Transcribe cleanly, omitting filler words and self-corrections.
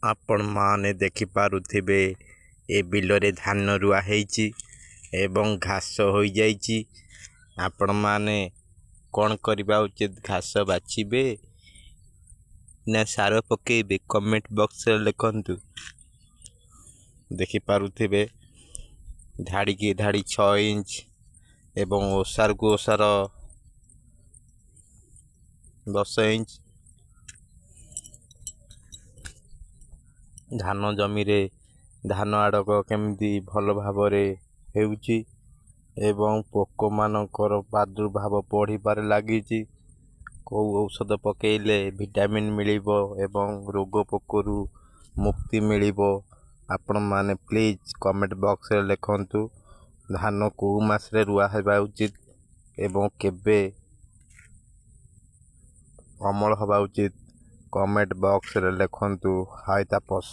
आपण माने देखि पारुथिबे ए बिलरे धान रुआ हेइची एवं घास होई जाइची। आपण माने कौन करबा उचित घास बाछिबे ना सार पकेबे कमेंट बॉक्स रे लिखंतु। देखि पारुथिबे धाड़ी की धाड़ी 6 इंच एवं ओसार को ओसार 10 इंच धान जमी रे धान आड़क केमती भल भाव हेउची एवं पोक मानकर प्रादुर्भाव बढ़ी पारे लागिची। कौ औषध पकेइले विटामिन मिलिबो एवं रोग पोकरु मुक्ति मिलिबो। आपण माने प्लीज कमेंट बॉक्स रे लिखंतु धान को मास रे रुआ हेबा उचित एवं केबे अमल हवा उचित कमेंट बॉक्स रे लिखंतु। हाय तापस।